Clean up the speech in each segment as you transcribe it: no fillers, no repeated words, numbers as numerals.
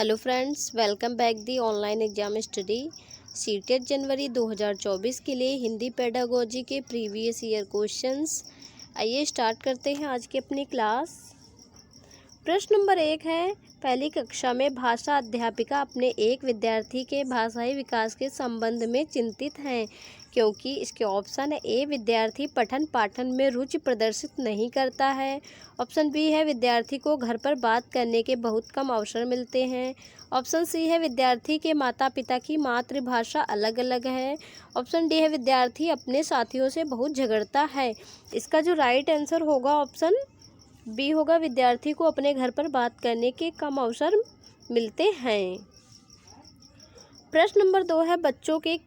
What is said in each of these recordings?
Hello friends, welcome back the online exam study CTET जनवरी 2024 के लिए Hindi pedagogy के previous year questions. आइए start करते हैं आज की अपनी क्लास। प्रश्न नंबर 1 है, पहली कक्षा में भाषा अध्यापिका अपने एक विद्यार्थी के भाषाई विकास के संबंध में चिंतित हैं क्योंकि इसके ऑप्शन है ए, विद्यार्थी पठन पाठन में रुचि प्रदर्शित नहीं करता है। ऑप्शन बी है, विद्यार्थी को घर पर बात करने के बहुत कम अवसर मिलते हैं। ऑप्शन सी है, विद्यार्थी के माता पिता की मातृभाषा अलग अलग है। ऑप्शन डी है, विद्यार्थी अपने साथियों से बहुत झगड़ता है। इसका जो राइट आंसर होगा ऑप्शन बी होगा, विद्यार्थी को अपने घर पर बात करने के कम अवसर मिलते हैं। प्रश्न नंबर 2 है, बच्चों के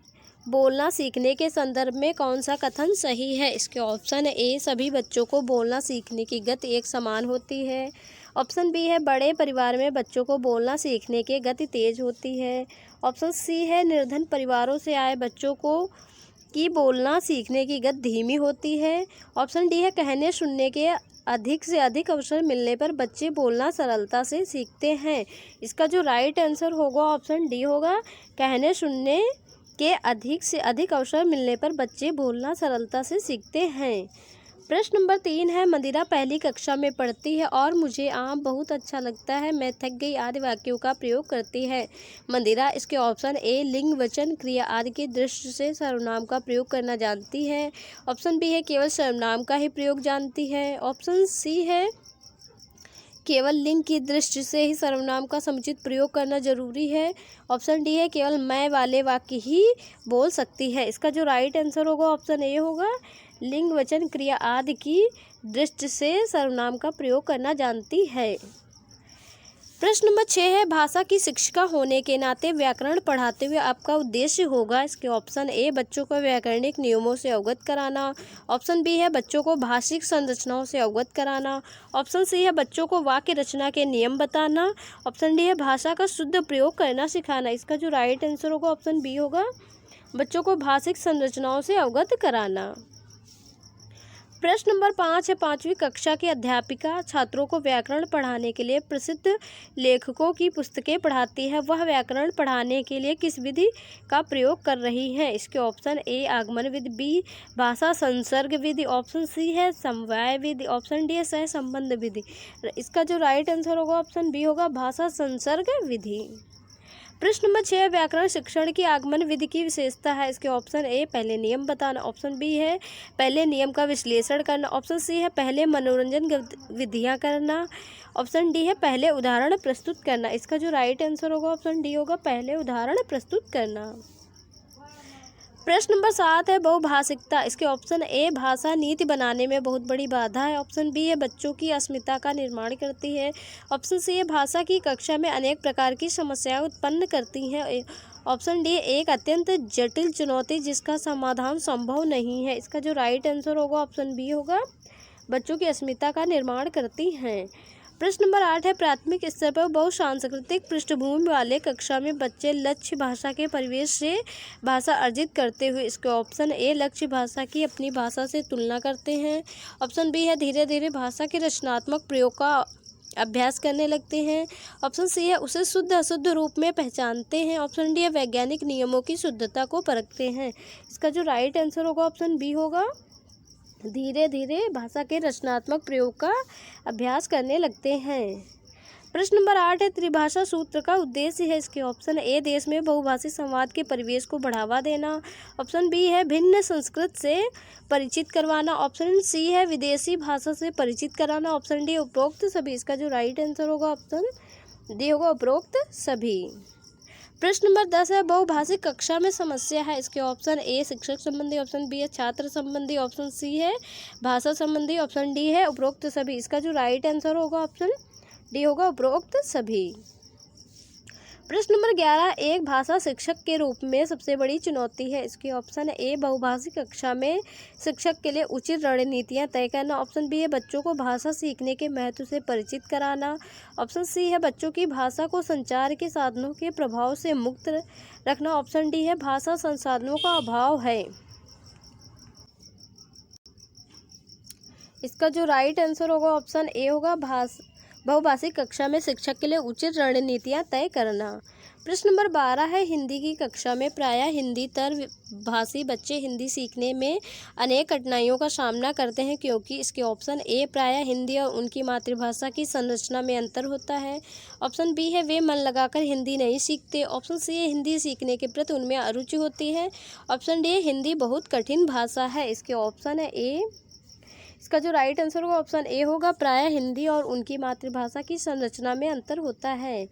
बोलना सीखने के संदर्भ में कौन सा कथन सही है। इसके ऑप्शन है ए, सभी बच्चों को बोलना सीखने की गति एक समान होती है। ऑप्शन बी है, बड़े परिवार में बच्चों को बोलना सीखने की गति तेज होती है। ऑप्शन सी है, निर्धन परिवारों से आए बच्चों की बोलना सीखने की गति धीमी होती है। ऑप्शन डी है, कहने सुनने के अधिक से अधिक अवसर मिलने पर बच्चे बोलना सरलता से सीखते हैं। इसका जो राइट आंसर होगा ऑप्शन डी होगा, कहने सुनने के अधिक से अधिक अवसर मिलने पर बच्चे बोलना सरलता से सीखते हैं। प्रश्न नंबर 3 है, मंदिरा पहली कक्षा में पढ़ती है और मुझे आम बहुत अच्छा लगता है, मैं थक गई आदि वाक्यों का प्रयोग करती है। मंदिरा इसके ऑप्शन ए, लिंग वचन क्रिया आदि की दृष्टि से सर्वनाम का प्रयोग करना जानती है। ऑप्शन बी है, केवल सर्वनाम का ही प्रयोग जानती है। ऑप्शन सी है, केवल लिंग की दृष्टि से ही सर्वनाम का समुचित प्रयोग करना जरूरी है। ऑप्शन डी है, केवल मैं वाले वाक्य ही बोल सकती है। इसका जो राइट आंसर होगा ऑप्शन ए होगा, लिंग वचन क्रिया आदि की दृष्टि से सर्वनाम का प्रयोग करना जानती है। प्रश्न नंबर 6 है, भाषा की शिक्षिका होने के नाते व्याकरण पढ़ाते हुए आपका उद्देश्य होगा। इसके ऑप्शन ए, बच्चों को व्याकरणिक नियमों से अवगत कराना। ऑप्शन बी है, बच्चों को भाषिक संरचनाओं से अवगत कराना। ऑप्शन सी है, बच्चों को वाक्य रचना के नियम बताना। ऑप्शन डी है, भाषा का शुद्ध प्रयोग करना सिखाना। इसका जो राइट आंसर होगा ऑप्शन बी होगा, बच्चों को भाषिक संरचनाओं से अवगत कराना। प्रश्न नंबर 5 है, 5वीं कक्षा की अध्यापिका छात्रों को व्याकरण पढ़ाने के लिए प्रसिद्ध लेखकों की पुस्तकें पढ़ाती है, वह व्याकरण पढ़ाने के लिए किस विधि का प्रयोग कर रही है। इसके ऑप्शन ए, आगमन विधि, बी भाषा संसर्ग विधि, ऑप्शन सी है समवाय विधि, ऑप्शन डी है सह संबंध विधि। इसका जो राइट आंसर होगा ऑप्शन बी होगा, भाषा संसर्ग विधि। प्रश्न नंबर 6, व्याकरण शिक्षण की आगमन विधि की विशेषता है। इसके ऑप्शन ए, पहले नियम बताना। ऑप्शन बी है, पहले नियम का विश्लेषण करना। ऑप्शन सी है, पहले मनोरंजन गतिविधियां करना। ऑप्शन डी है, पहले उदाहरण प्रस्तुत करना। इसका जो राइट आंसर होगा ऑप्शन डी होगा, पहले उदाहरण प्रस्तुत करना। प्रश्न नंबर 7 है, बहुभाषिकता। इसके ऑप्शन ए, भाषा नीति बनाने में बहुत बड़ी बाधा है। ऑप्शन बी है, बच्चों की अस्मिता का निर्माण करती है। ऑप्शन सी है, भाषा की कक्षा में अनेक प्रकार की समस्याएं उत्पन्न करती हैं। ऑप्शन डी, एक अत्यंत जटिल चुनौती जिसका समाधान संभव नहीं है। इसका जो राइट आंसर होगा ऑप्शन बी होगा, बच्चों की अस्मिता का निर्माण करती हैं। प्रश्न नंबर 8 है, प्राथमिक स्तर पर बहुसांस्कृतिक पृष्ठभूमि वाले कक्षा में बच्चे लक्ष्य भाषा के परिवेश से भाषा अर्जित करते हुए इसके ऑप्शन ए, लक्ष्य भाषा की अपनी भाषा से तुलना करते हैं। ऑप्शन बी है, धीरे धीरे भाषा के रचनात्मक प्रयोग का अभ्यास करने लगते हैं। ऑप्शन सी है, उसे शुद्ध अशुद्ध रूप में पहचानते हैं। ऑप्शन डी है, वैज्ञानिक नियमों की शुद्धता को परखते हैं। इसका जो राइट आंसर होगा ऑप्शन बी होगा, धीरे धीरे भाषा के रचनात्मक प्रयोग का अभ्यास करने लगते हैं। प्रश्न नंबर 8 है, त्रिभाषा सूत्र का उद्देश्य है। इसके ऑप्शन ए, देश में बहुभाषी संवाद के परिवेश को बढ़ावा देना। ऑप्शन बी है, भिन्न संस्कृत से परिचित करवाना। ऑप्शन सी है, विदेशी भाषा से परिचित कराना। ऑप्शन डी, उपरोक्त सभी। इसका जो राइट आंसर होगा ऑप्शन डी होगा, उपरोक्त सभी। प्रश्न नंबर 10 है, बहुभाषिक कक्षा में समस्या है। इसके ऑप्शन ए, शिक्षक संबंधी। ऑप्शन बी है, छात्र संबंधी। ऑप्शन सी है, भाषा संबंधी। ऑप्शन डी है, उपरोक्त सभी। इसका जो राइट आंसर होगा ऑप्शन डी होगा, उपरोक्त सभी। प्रश्न नंबर 11, एक भाषा शिक्षक के रूप में सबसे बड़ी चुनौती है। इसके ऑप्शन ए, बहुभाषिक कक्षा में शिक्षक के लिए उचित रणनीतियां तय करना। ऑप्शन बी है, बच्चों को भाषा सीखने के महत्व से परिचित कराना। ऑप्शन सी है, बच्चों की भाषा को संचार के साधनों के प्रभाव से मुक्त रखना। ऑप्शन डी है, भाषा संसाधनों का अभाव है। इसका जो राइट आंसर होगा ऑप्शन ए होगा, बहुभाषिक कक्षा में शिक्षक के लिए उचित रणनीतियाँ तय करना। प्रश्न नंबर 12 है, हिंदी की कक्षा में प्रायः हिंदीतर भाषी बच्चे हिंदी सीखने में अनेक कठिनाइयों का सामना करते हैं क्योंकि। इसके ऑप्शन ए, प्रायः हिंदी और उनकी मातृभाषा की संरचना में अंतर होता है। ऑप्शन बी है, वे मन लगाकर हिंदी नहीं सीखते। ऑप्शन सी है, हिंदी सीखने के प्रति उनमें अरुचि होती है। ऑप्शन डी, हिंदी बहुत कठिन भाषा है। इसके ऑप्शन है ए, इसका जो राइट आंसर होगा ऑप्शन ए होगा, प्रायः हिंदी और उनकी मातृभाषा की संरचना में अंतर होता है।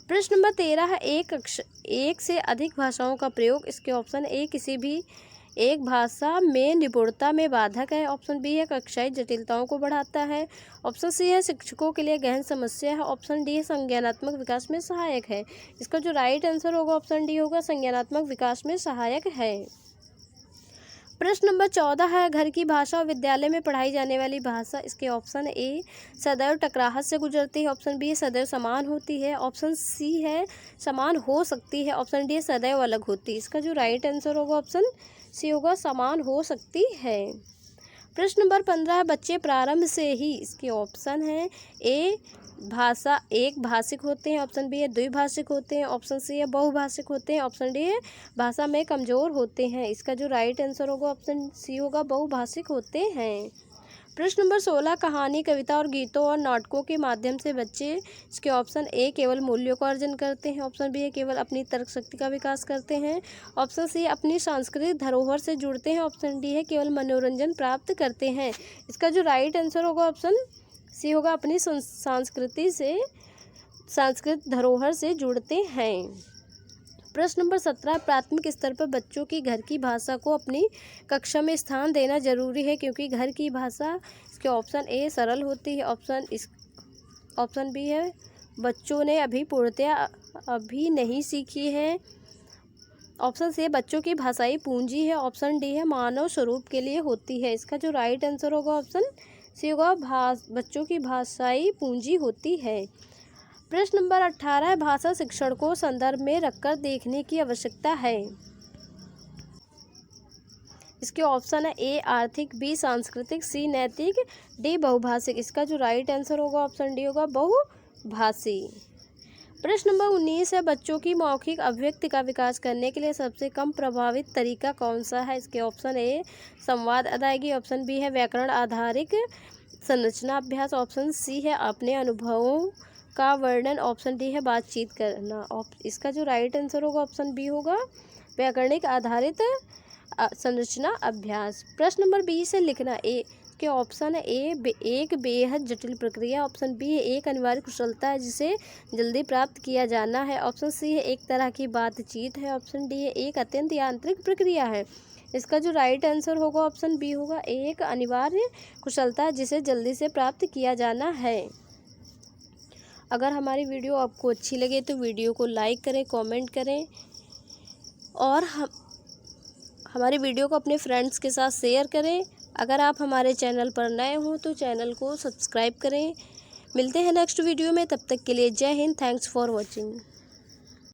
प्रश्न नंबर 13 है, एक से अधिक भाषाओं का प्रयोग। इसके ऑप्शन ए, किसी भी एक भाषा में निपुणता में बाधक है। ऑप्शन बी है, कक्षाई जटिलताओं को बढ़ाता है। ऑप्शन सी है, शिक्षकों के लिए गहन समस्या है। ऑप्शन डी है, संज्ञानात्मक विकास में सहायक है। इसका जो राइट आंसर होगा ऑप्शन डी होगा, संज्ञानात्मक विकास में सहायक है। प्रश्न नंबर 14 है, घर की भाषा और विद्यालय में पढ़ाई जाने वाली भाषा। इसके ऑप्शन ए, सदैव टकराहट से गुजरती है। ऑप्शन बी है, सदैव समान होती है। ऑप्शन सी है, समान हो सकती है। ऑप्शन डी है, सदैव अलग होती है। इसका जो राइट आंसर होगा ऑप्शन सी होगा, समान हो सकती है। प्रश्न नंबर 15 है, बच्चे प्रारंभ से ही। इसके ऑप्शन है ए, भाषा एक भाषिक होते हैं। ऑप्शन बी है, द्विभाषिक होते हैं। ऑप्शन सी है, बहुभाषिक होते हैं। ऑप्शन डी है, भाषा में कमजोर होते हैं। इसका जो राइट आंसर होगा ऑप्शन सी होगा, बहुभाषिक होते हैं। प्रश्न नंबर 16, कहानी, कविता और गीतों और नाटकों के माध्यम से बच्चे। इसके ऑप्शन ए, केवल मूल्यों का अर्जन करते हैं। ऑप्शन बी है, केवल अपनी तर्क शक्ति का विकास करते हैं। ऑप्शन सी, अपनी सांस्कृतिक धरोहर से जुड़ते हैं। ऑप्शन डी है, केवल मनोरंजन प्राप्त करते हैं। इसका जो राइट आंसर होगा ऑप्शन सी होगा, अपनी सांस्कृतिक धरोहर से जुड़ते हैं। प्रश्न नंबर 17, प्राथमिक स्तर पर बच्चों की घर की भाषा को अपनी कक्षा में स्थान देना जरूरी है क्योंकि घर की भाषा। इसके ऑप्शन ए, सरल होती है। ऑप्शन बी है, बच्चों ने अभी पूर्णतया अभी नहीं सीखी है। ऑप्शन सी, बच्चों की भाषाई पूंजी है। ऑप्शन डी है, मानव स्वरूप के लिए होती है। इसका जो राइट आंसर होगा ऑप्शन सी होगा, बच्चों की भाषाई पूंजी होती है। प्रश्न नंबर 18 है, भाषा शिक्षण को संदर्भ में रखकर देखने की आवश्यकता है। इसके ऑप्शन है ए, आर्थिक, बी, सांस्कृतिक, सी, नैतिक, डी, बहुभाषिक। इसका जो राइट आंसर होगा ऑप्शन डी होगा, बहुभाषी। प्रश्न नंबर 19 है, बच्चों की मौखिक अभिव्यक्ति का विकास करने के लिए सबसे कम प्रभावित तरीका कौन सा है। इसके ऑप्शन ए, संवाद अदायगी। ऑप्शन बी है, व्याकरण आधारित संरचना अभ्यास। ऑप्शन सी है, अपने अनुभवों का वर्णन। ऑप्शन डी है, बातचीत करना। इसका जो राइट आंसर होगा ऑप्शन बी होगा, व्याकरणिक आधारित संरचना अभ्यास। प्रश्न नंबर 20 है, लिखना। ए के ऑप्शन है ए, एक बेहद जटिल प्रक्रिया। ऑप्शन बी है, एक अनिवार्य कुशलता है जिसे जल्दी प्राप्त किया जाना है। ऑप्शन सी है, एक तरह की बातचीत है। ऑप्शन डी है, एक अत्यंत यांत्रिक प्रक्रिया है। इसका जो राइट आंसर होगा ऑप्शन बी होगा, एक अनिवार्य कुशलता जिसे जल्दी से प्राप्त किया जाना है। अगर हमारी वीडियो आपको अच्छी लगे तो वीडियो को लाइक करें, कमेंट करें और हमारी वीडियो को अपने फ्रेंड्स के साथ शेयर करें। अगर आप हमारे चैनल पर नए हों तो चैनल को सब्सक्राइब करें। मिलते हैं नेक्स्ट वीडियो में, तब तक के लिए जय हिंद। Thanks for watching.